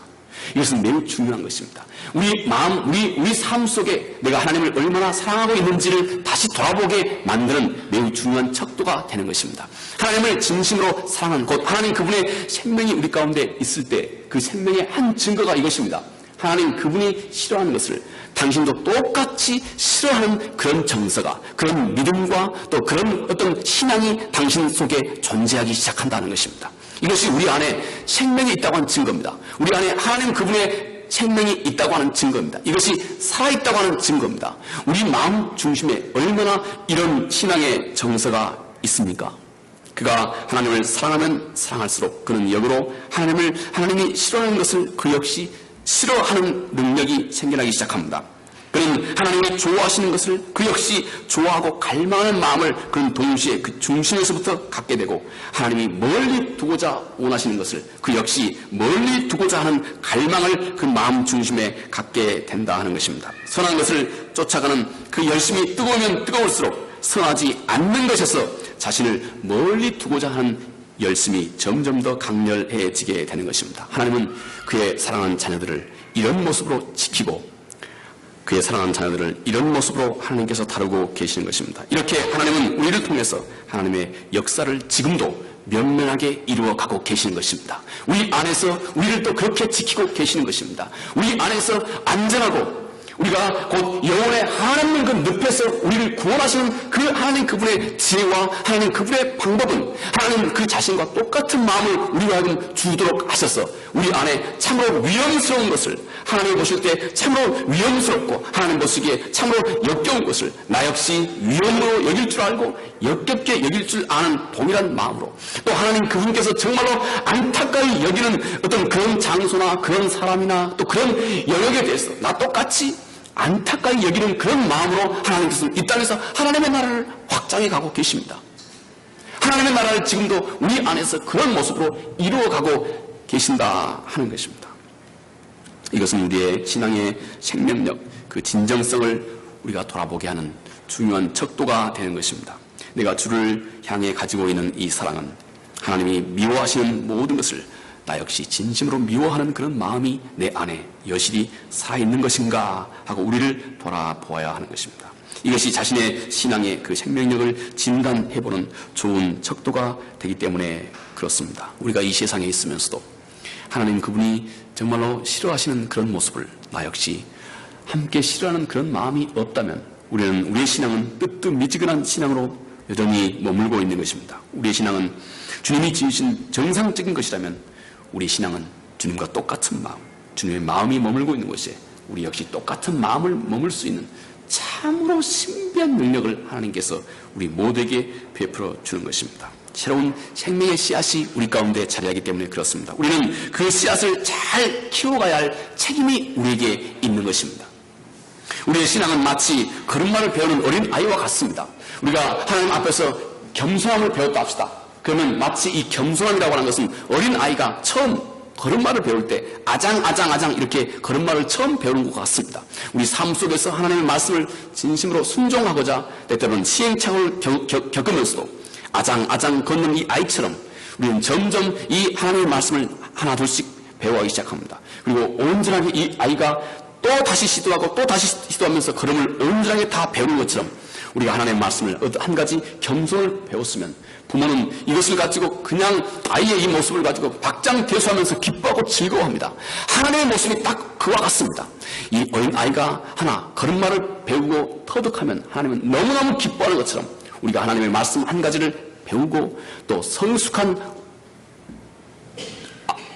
이것은 매우 중요한 것입니다. 우리 마음, 우리 삶 속에 내가 하나님을 얼마나 사랑하고 있는지를 다시 돌아보게 만드는 매우 중요한 척도가 되는 것입니다. 하나님을 진심으로 사랑하는 곧 하나님 그분의 생명이 우리 가운데 있을 때 그 생명의 한 증거가 이것입니다. 하나님 그분이 싫어하는 것을 당신도 똑같이 싫어하는 그런 정서가, 그런 믿음과 또 그런 어떤 신앙이 당신 속에 존재하기 시작한다는 것입니다. 이것이 우리 안에 생명이 있다고 하는 증거입니다. 우리 안에 하나님 그분의 생명이 있다고 하는 증거입니다. 이것이 살아있다고 하는 증거입니다. 우리 마음 중심에 얼마나 이런 신앙의 정서가 있습니까? 그가 하나님을 사랑하면 사랑할수록 그는 역으로 하나님이 싫어하는 것을 그 역시 싫어하는 능력이 생겨나기 시작합니다. 그는 하나님이 좋아하시는 것을 그 역시 좋아하고 갈망하는 마음을 그는 동시에 그 중심에서부터 갖게 되고 하나님이 멀리 두고자 원하시는 것을 그 역시 멀리 두고자 하는 갈망을 그 마음 중심에 갖게 된다 하는 것입니다. 선한 것을 쫓아가는 그 열심이 뜨거우면 뜨거울수록 선하지 않는 것에서 자신을 멀리 두고자 하는 열심이 점점 더 강렬해지게 되는 것입니다. 하나님은 그의 사랑하는 자녀들을 이런 모습으로 지키고 그의 사랑하는 자녀들을 이런 모습으로 하나님께서 다루고 계시는 것입니다. 이렇게 하나님은 우리를 통해서 하나님의 역사를 지금도 면면하게 이루어가고 계시는 것입니다. 우리 안에서 우리를 또 그렇게 지키고 계시는 것입니다. 우리 안에서 안전하고 우리가 곧 영혼의 하나님 그 늪에서 우리를 구원하시는 그 하나님 그분의 지혜와 하나님 그분의 방법은 하나님 그 자신과 똑같은 마음을 우리가 하여금 주도록 하셔서 우리 안에 참으로 위험스러운 것을 하나님 보실 때 참으로 위험스럽고 하나님 보시기에 참으로 역겨운 것을 나 역시 위험으로 여길 줄 알고 역겹게 여길 줄 아는 동일한 마음으로 또 하나님 그분께서 정말로 안타까이 여기는 어떤 그런 장소나 그런 사람이나 또 그런 영역에 대해서 나 똑같이 안타까이 여기는 그런 마음으로 하나님께서 이 땅에서 하나님의 나라를 확장해 가고 계십니다. 하나님의 나라를 지금도 우리 안에서 그런 모습으로 이루어가고 계신다 하는 것입니다. 이것은 우리의 신앙의 생명력, 그 진정성을 우리가 돌아보게 하는 중요한 척도가 되는 것입니다. 내가 주를 향해 가지고 있는 이 사랑은 하나님이 미워하시는 모든 것을 나 역시 진심으로 미워하는 그런 마음이 내 안에 여실히 살아있는 것인가 하고 우리를 돌아보아야 하는 것입니다. 이것이 자신의 신앙의 그 생명력을 진단해보는 좋은 척도가 되기 때문에 그렇습니다. 우리가 이 세상에 있으면서도 하나님 그분이 정말로 싫어하시는 그런 모습을 나 역시 함께 싫어하는 그런 마음이 없다면 우리는 우리의 신앙은 뜨뜻미지근한 신앙으로 여전히 머물고 있는 것입니다. 우리의 신앙은 주님이 지으신 정상적인 것이라면 우리 신앙은 주님과 똑같은 마음, 주님의 마음이 머물고 있는 곳에 우리 역시 똑같은 마음을 머물 수 있는 참으로 신비한 능력을 하나님께서 우리 모두에게 베풀어 주는 것입니다. 새로운 생명의 씨앗이 우리 가운데 자리하기 때문에 그렇습니다. 우리는 그 씨앗을 잘 키워가야 할 책임이 우리에게 있는 것입니다. 우리의 신앙은 마치 걸음마를 배우는 어린 아이와 같습니다. 우리가 하나님 앞에서 겸손함을 배웠다 합시다. 그러면 마치 이 겸손함이라고 하는 것은 어린 아이가 처음 걸음마를 배울 때 아장 이렇게 걸음마를 처음 배우는 것 같습니다. 우리 삶 속에서 하나님의 말씀을 진심으로 순종하고자 때때로는 시행착오를 겪으면서도 아장 걷는 이 아이처럼 우리는 점점 이 하나님의 말씀을 하나 둘씩 배워가기 시작합니다. 그리고 온전하게 이 아이가 또 다시 시도하고 또 다시 시도하면서 걸음을 온전하게 다 배우는 것처럼 우리가 하나님의 말씀을 한 가지 겸손을 배웠으면 부모는 이것을 가지고 그냥 아이의 이 모습을 가지고 박장대소하면서 기뻐하고 즐거워합니다. 하나님의 모습이 딱 그와 같습니다. 이 어린 아이가 하나 걸음마를 배우고 터득하면 하나님은 너무너무 기뻐하는 것처럼 우리가 하나님의 말씀 한 가지를 배우고 또 성숙한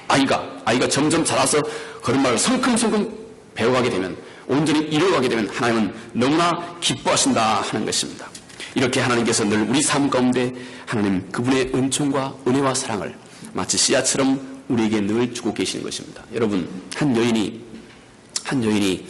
아이가 점점 자라서 걸음마를 성큼성큼 배워가게 되면 온전히 이루어가게 되면 하나님은 너무나 기뻐하신다 하는 것입니다. 이렇게 하나님께서 늘 우리 삶 가운데 하나님 그분의 은총과 은혜와 사랑을 마치 씨앗처럼 우리에게 늘 주고 계시는 것입니다. 여러분, 한 여인이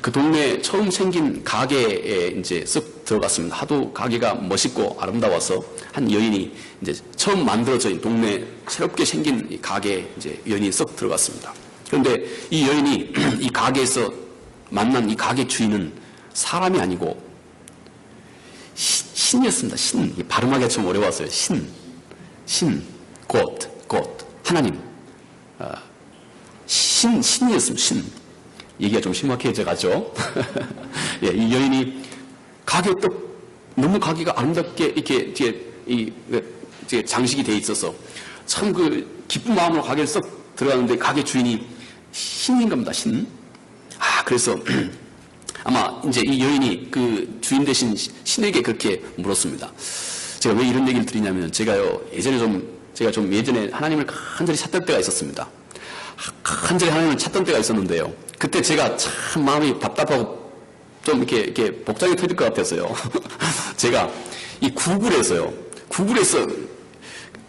그 동네에 처음 생긴 가게에 이제 쓱 들어갔습니다. 하도 가게가 멋있고 아름다워서 한 여인이 이제 처음 만들어진 동네 새롭게 생긴 이 가게에 이제 여인이 쓱 들어갔습니다. 그런데 이 여인이 이 가게에서 만난 이 가게 주인은 사람이 아니고 신이었습니다. 신. 발음하기가 좀 어려웠어요. God. 하나님. 신이었습니다. 신. 얘기가 좀 심각해져 가죠. 예, 이 여인이 가게에 또 너무 가게가 아름답게 이렇게 뒤에 장식이 돼 있어서 참 그 기쁜 마음으로 가게를 썩 들어가는데 가게 주인이 신인 겁니다. 신. 그래서 아마 이제 이 여인이 그 주인 대신 신에게 그렇게 물었습니다. 제가 왜 이런 얘기를 드리냐면 제가 예전에 하나님을 간절히 찾던 때가 있었습니다. 간절히 하나님을 찾던 때가 있었는데요. 그때 제가 참 마음이 답답하고 좀 이렇게 복장이 터질 것 같았어요. 제가 이 구글에서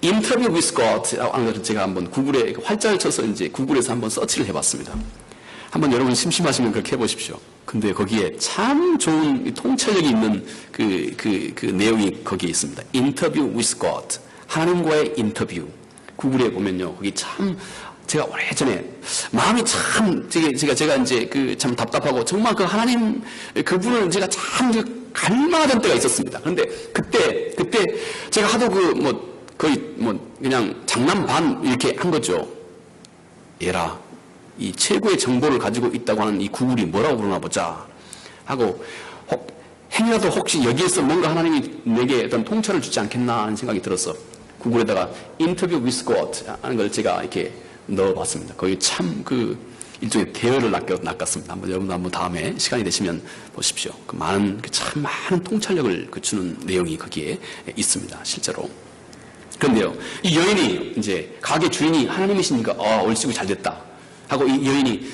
인터뷰 with God라고 하는 것을 제가 한번 구글에 활자를 쳐서 이제 구글에서 한번 서치를 해봤습니다. 한번 여러분 심심하시면 그렇게 해보십시오. 근데 거기에 참 좋은 통찰력이 있는 그 내용이 거기에 있습니다. 인터뷰 with God. 하나님과의 인터뷰. 구글에 보면요. 거기 참 제가 오래전에 마음이 참 제가 이제 참 답답하고 정말 그 하나님 그분을 제가 참 갈망하던 때가 있었습니다. 그런데 그때 제가 하도 거의 그냥 장난 반 이렇게 한 거죠. 얘라. 이 최고의 정보를 가지고 있다고 하는 이 구글이 뭐라고 부르나 보자 하고 행여도 혹시 여기에서 뭔가 하나님이 내게 어떤 통찰을 주지 않겠나 하는 생각이 들어서 구글에다가 인터뷰 with God 하는 걸 제가 이렇게 넣어봤습니다. 거기 참 일종의 대열을 낚았습니다. 여러분도 한번 다음에 시간이 되시면 보십시오. 참 많은 통찰력을 주는 내용이 거기에 있습니다. 실제로. 그런데요, 이 여인이 이제 가게 주인이 하나님이시니까 얼씨구 잘 됐다 하고 이 여인이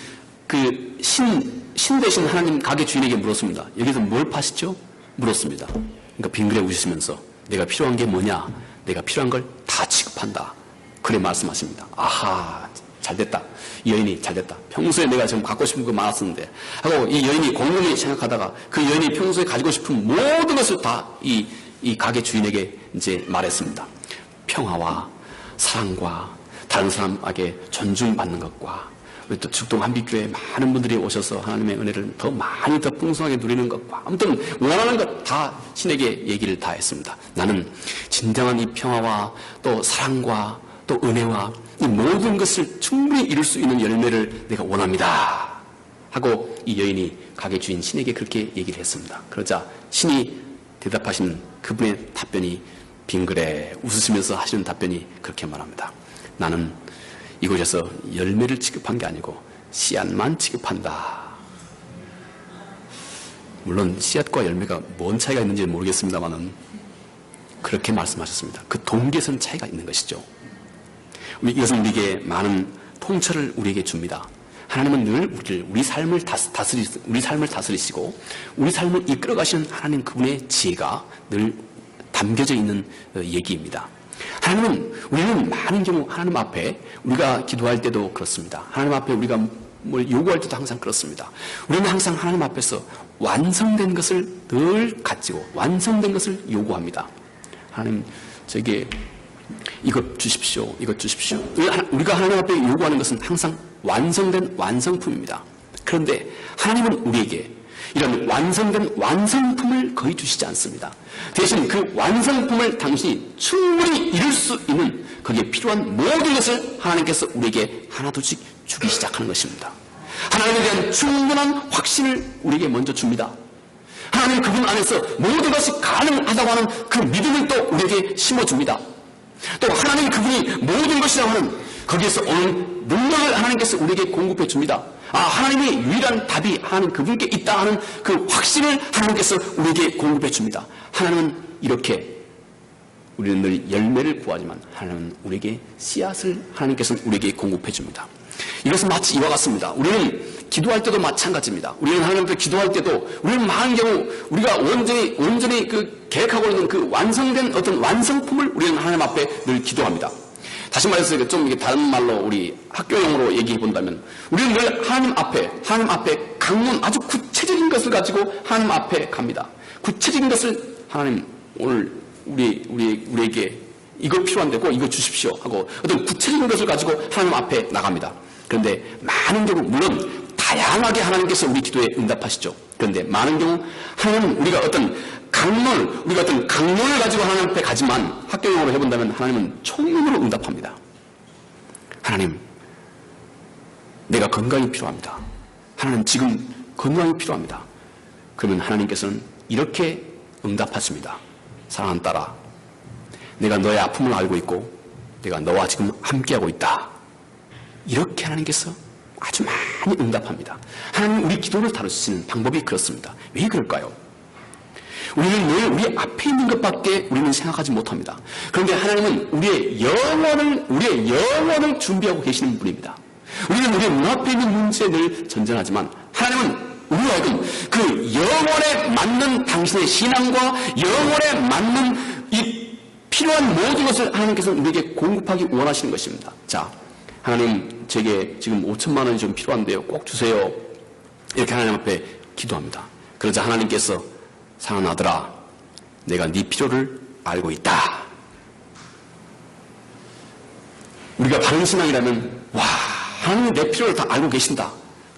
신 대신 하나님 가게 주인에게 물었습니다. 여기서 뭘 파시죠? 물었습니다. 그러니까 빙그레 웃으시면서 내가 필요한 게 뭐냐? 내가 필요한 걸 다 취급한다. 그래 말씀하십니다. 아하, 잘됐다. 이 여인이 잘됐다. 평소에 내가 지금 갖고 싶은 거 많았었는데 하고 이 여인이 곰곰이 생각하다가 그 여인이 평소에 가지고 싶은 모든 것을 다 이 가게 주인에게 이제 말했습니다. 평화와 사랑과 다른 사람에게 존중받는 것과 우리 또 죽동 한빛교회에 많은 분들이 오셔서 하나님의 은혜를 더 많이 더 풍성하게 누리는 것과 아무튼 원하는 것 다 신에게 얘기를 다 했습니다. 나는 진정한 이 평화와 또 사랑과 또 은혜와 이 모든 것을 충분히 이룰 수 있는 열매를 내가 원합니다 하고 이 여인이 가게 주인 신에게 그렇게 얘기를 했습니다. 그러자 신이 대답하신 그분의 답변이 빙그레 웃으시면서 하시는 답변이 그렇게 말합니다. 나는 이곳에서 열매를 취급한 게 아니고 씨앗만 취급한다. 물론 씨앗과 열매가 뭔 차이가 있는지 모르겠습니다만은 그렇게 말씀하셨습니다. 그 동기에서는 차이가 있는 것이죠. 이것은 우리에게 많은 통찰을 우리에게 줍니다. 하나님은 늘 우리 삶을 다스리시고 우리 삶을 이끌어가시는 하나님 그분의 지혜가 늘 담겨져 있는 얘기입니다. 우리는 많은 경우 하나님 앞에 우리가 기도할 때도 그렇습니다. 하나님 앞에 우리가 뭘 요구할 때도 항상 그렇습니다. 우리는 항상 하나님 앞에서 완성된 것을 늘 가지고 완성된 것을 요구합니다. 하나님, 제게 이것 주십시오. 이것 주십시오. 우리가 하나님 앞에 요구하는 것은 항상 완성된 완성품입니다. 그런데 하나님은 우리에게 이런 완성된 완성품을 거의 주시지 않습니다. 대신 그 완성품을 당신이 충분히 이룰 수 있는 거기에 필요한 모든 것을 하나님께서 우리에게 하나둘씩 주기 시작하는 것입니다. 하나님에 대한 충분한 확신을 우리에게 먼저 줍니다. 하나님 그분 안에서 모든 것이 가능하다고 하는 그 믿음을 또 우리에게 심어줍니다. 또 하나님 그분이 모든 것이라고 하는 거기에서 오는 능력을 하나님께서 우리에게 공급해 줍니다. 하나님의 유일한 답이 하나님 그분께 있다 하는 그 확신을 하나님께서 우리에게 공급해 줍니다. 하나님은 이렇게 우리는 늘 열매를 구하지만 하나님은 우리에게 씨앗을 하나님께서 우리에게 공급해 줍니다. 이것은 마치 이와 같습니다. 우리는 기도할 때도 마찬가지입니다. 우리는 하나님 앞에 기도할 때도 우리는 많은 경우 우리가 온전히 그 계획하고 있는 그 완성된 어떤 완성품을 우리는 하나님 앞에 늘 기도합니다. 다시 말해서 좀 이게 다른 말로 우리 학교용어로 얘기해 본다면 우리는 늘 하나님 앞에 강론 아주 구체적인 것을 가지고 하나님 앞에 갑니다. 구체적인 것을 하나님 오늘 우리에게 이거 필요한데고 이거 주십시오 하고 어떤 구체적인 것을 가지고 하나님 앞에 나갑니다. 그런데 많은 경우 물론 다양하게 하나님께서 우리 기도에 응답하시죠. 그런데 많은 경우 하나님은 우리가 어떤 강론을 가지고 하나님 앞에 가지만 학교용어로 해본다면 하나님은 총론으로 응답합니다. 하나님, 내가 건강이 필요합니다. 하나님 지금 건강이 필요합니다. 그러면 하나님께서는 이렇게 응답하십니다. 사랑하는 딸아, 내가 너의 아픔을 알고 있고 내가 너와 지금 함께하고 있다. 이렇게 하나님께서 아주 많이 응답합니다. 하나님 우리 기도를 다루시는 방법이 그렇습니다. 왜 그럴까요? 우리는 늘 우리 앞에 있는 것밖에 우리는 생각하지 못합니다. 그런데 하나님은 우리의 영혼을 준비하고 계시는 분입니다. 우리는 우리의 눈앞에 있는 문제에 늘 전전하지만 하나님은 우리와 하여금 그 영혼에 맞는 당신의 신앙과 영혼에 맞는 이 필요한 모든 것을 하나님께서 우리에게 공급하기 원하시는 것입니다. 자, 하나님 제게 지금 5천만 원이 좀 필요한데요. 꼭 주세요. 이렇게 하나님 앞에 기도합니다. 그러자 하나님께서 사랑하는 아들아, 내가 네 필요를 알고 있다. 우리가 바른 신앙이라면 와, 하나님이 내 필요를 다 알고 계신다.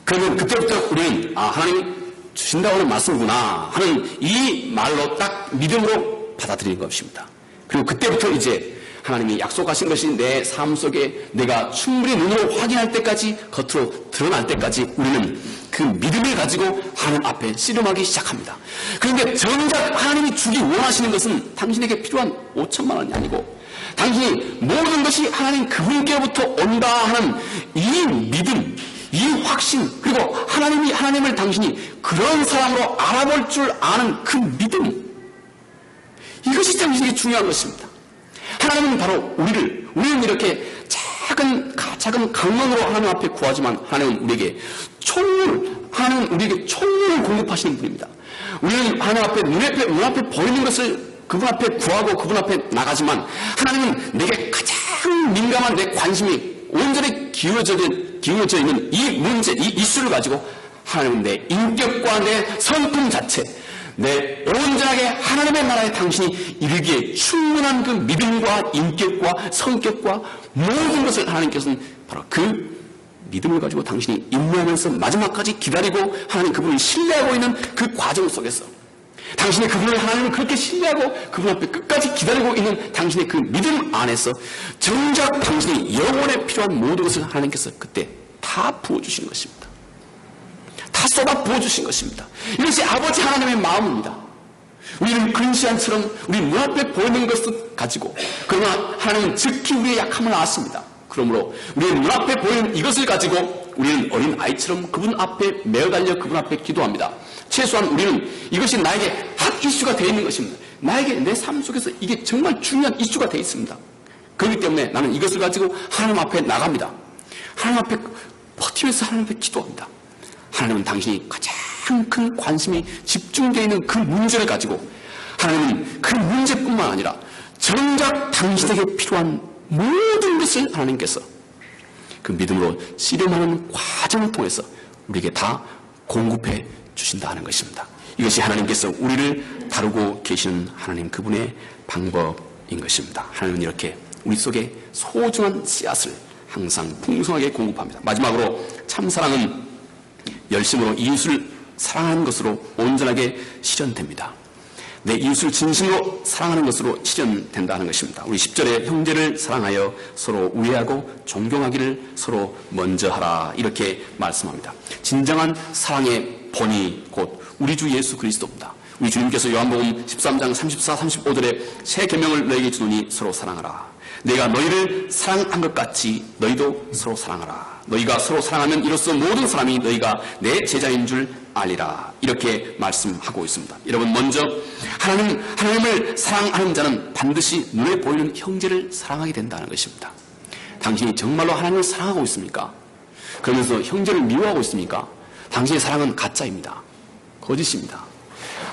그러면 그때부터 우리는 하나님이 주신다고 하는 말씀이구나 하는 이 말로 딱 믿음으로 받아들이는 것입니다. 그리고 그때부터 이제 하나님이 약속하신 것이 내 삶 속에 내가 충분히 눈으로 확인할 때까지 겉으로 드러날 때까지 우리는 그 믿음을 가지고 하나님 앞에 씨름하기 시작합니다. 그런데 정작 하나님이 주기 원하시는 것은 당신에게 필요한 5천만 원이 아니고 당신이 모든 것이 하나님 그분께로부터 온다 하는 이 믿음, 이 확신, 그리고 하나님을 당신이 그런 사람으로 알아볼 줄 아는 그 믿음, 이것이 당신에게 중요한 것입니다. 하나님은 바로 우리는 이렇게 작은 강론으로 하나님 앞에 구하지만 하나님은 우리에게 총을 공급하시는 분입니다. 우리는 하나님 앞에 눈 앞에 보이는 것을 그분 앞에 구하고 그분 앞에 나가지만 하나님은 내게 가장 민감한 내 관심이 온전히 기울어져 있는 이 문제, 이 이슈를 가지고 하나님은 내 인격과 내 성품 자체, 내 온전하게 하나님의 나라에 당신이 이르기에 충분한 그 믿음과 인격과 성격과 모든 것을 하나님께서는 바로 그 믿음을 가지고 당신이 인내하면서 마지막까지 기다리고 하나님 그분을 신뢰하고 있는 그 과정 속에서 당신이 그분을 하나님을 그렇게 신뢰하고 그분 앞에 끝까지 기다리고 있는 당신의 그 믿음 안에서 정작 당신이 영혼에 필요한 모든 것을 하나님께서 그때 다 부어주시는 것입니다. 다 쏟아 부어주신 것입니다. 이것이 아버지 하나님의 마음입니다. 우리는 근시안처럼 우리 눈앞에 보이는 것을 가지고 그러나 하나님은 즉히 우리의 약함을 아십니다. 그러므로 우리의 눈앞에 보이는 이것을 가지고 우리는 어린 아이처럼 그분 앞에 매어달려 그분 앞에 기도합니다. 최소한 우리는 이것이 나에게 핫 이슈가 되어 있는 것입니다. 나에게 내 삶 속에서 이게 정말 중요한 이슈가 되어 있습니다. 그렇기 때문에 나는 이것을 가지고 하나님 앞에 나갑니다. 하나님 앞에 버티면서 하나님 앞에 기도합니다. 하나님은 당신이 가장 큰 관심이 집중되어 있는 그 문제를 가지고 하나님은 그 문제뿐만 아니라 정작 당신에게 필요한 모든 것을 하나님께서 그 믿음으로 씨름하는 과정을 통해서 우리에게 다 공급해 주신다 하는 것입니다. 이것이 하나님께서 우리를 다루고 계시는 하나님 그분의 방법인 것입니다. 하나님은 이렇게 우리 속에 소중한 씨앗을 항상 풍성하게 공급합니다. 마지막으로 참사랑은 열심으로 이웃을 사랑하는 것으로 온전하게 실현됩니다. 내 이웃을 진심으로 사랑하는 것으로 실현된다는 것입니다. 우리 10절에 형제를 사랑하여 서로 우애하고 존경하기를 서로 먼저 하라 이렇게 말씀합니다. 진정한 사랑의 본이 곧 우리 주 예수 그리스도입니다. 우리 주님께서 요한복음 13장 34, 35절에 새 계명을 너에게 주노니 서로 사랑하라. 내가 너희를 사랑한 것 같이 너희도 서로 사랑하라. 너희가 서로 사랑하면 이로써 모든 사람이 너희가 내 제자인 줄 알리라. 이렇게 말씀하고 있습니다. 여러분, 먼저 하나님을 사랑하는 자는 반드시 눈에 보이는 형제를 사랑하게 된다는 것입니다. 당신이 정말로 하나님을 사랑하고 있습니까? 그러면서 형제를 미워하고 있습니까? 당신의 사랑은 가짜입니다. 거짓입니다.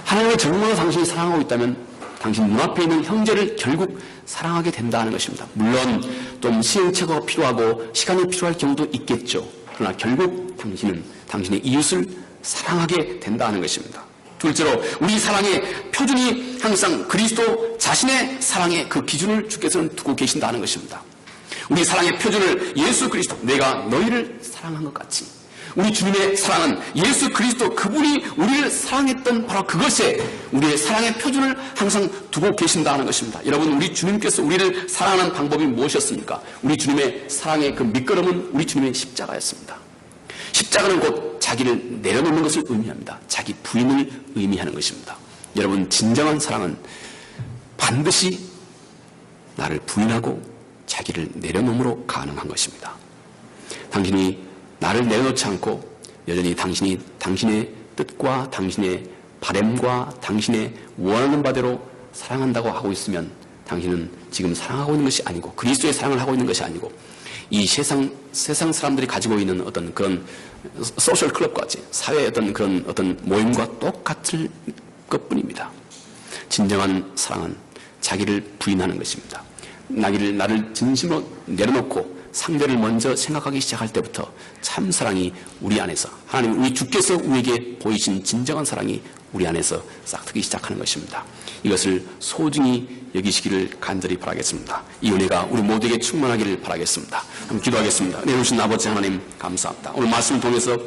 하나님을 정말로 당신이 사랑하고 있다면 당신 눈앞에 있는 형제를 결국 사랑하게 된다는 것입니다. 물론 좀 시행착오가 필요하고 시간이 필요할 경우도 있겠죠. 그러나 결국 당신은 당신의 이웃을 사랑하게 된다는 것입니다. 둘째로 우리 사랑의 표준이 항상 그리스도 자신의 사랑의 그 기준을 주께서는 두고 계신다는 것입니다. 우리 사랑의 표준을 예수 그리스도, 내가 너희를 사랑한 것 같이, 우리 주님의 사랑은 예수 그리스도 그분이 우리를 사랑했던 바로 그것에 우리의 사랑의 표준을 항상 두고 계신다는 것입니다. 여러분, 우리 주님께서 우리를 사랑하는 방법이 무엇이었습니까? 우리 주님의 사랑의 그 밑거름은 우리 주님의 십자가였습니다. 십자가는 곧 자기를 내려놓는 것을 의미합니다. 자기 부인을 의미하는 것입니다. 여러분, 진정한 사랑은 반드시 나를 부인하고 자기를 내려놓음으로 가능한 것입니다. 당신이 나를 내려놓지 않고 여전히 당신이 당신의 뜻과 당신의 바램과 당신의 원하는 바대로 사랑한다고 하고 있으면 당신은 지금 사랑하고 있는 것이 아니고 그리스도의 사랑을 하고 있는 것이 아니고 이 세상 사람들이 가지고 있는 어떤 그런 소셜 클럽까지 사회의 어떤 모임과 똑같을 것뿐입니다. 진정한 사랑은 자기를 부인하는 것입니다. 나를 진심으로 내려놓고 상대를 먼저 생각하기 시작할 때부터 참 사랑이 우리 안에서, 하나님 우리 주께서 우리에게 보이신 진정한 사랑이 우리 안에서 싹트기 시작하는 것입니다. 이것을 소중히 여기시기를 간절히 바라겠습니다. 이 은혜가 우리 모두에게 충만하기를 바라겠습니다. 한번 기도하겠습니다. 은혜 주신 아버지 하나님 감사합니다. 오늘 말씀을 통해서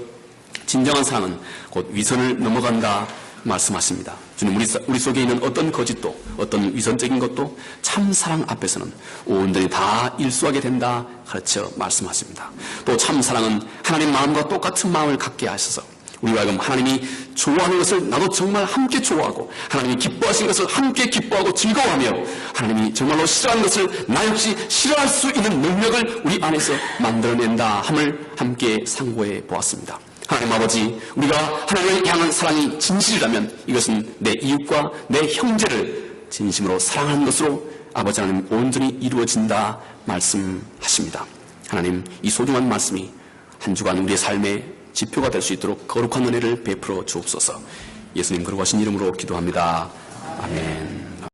진정한 사랑은 곧 위선을 넘어간다 말씀하십니다. 주님, 우리 속에 있는 어떤 거짓도 어떤 위선적인 것도 참 사랑 앞에서는 온전히 다 일수하게 된다 가르쳐 말씀하십니다. 또 참 사랑은 하나님 마음과 똑같은 마음을 갖게 하셔서 우리와 하여금 하나님이 좋아하는 것을 나도 정말 함께 좋아하고 하나님이 기뻐하시는 것을 함께 기뻐하고 즐거워하며 하나님이 정말로 싫어하는 것을 나 역시 싫어할 수 있는 능력을 우리 안에서 만들어낸다 함을 함께 상고해 보았습니다. 하나님 아버지, 우리가 하나님을 향한 사랑이 진실이라면 이것은 내 이웃과 내 형제를 진심으로 사랑하는 것으로 아버지 하나님 온전히 이루어진다 말씀하십니다. 하나님, 이 소중한 말씀이 한 주간 우리의 삶의 지표가 될 수 있도록 거룩한 은혜를 베풀어 주옵소서. 예수님 거룩하신 이름으로 기도합니다. 아멘.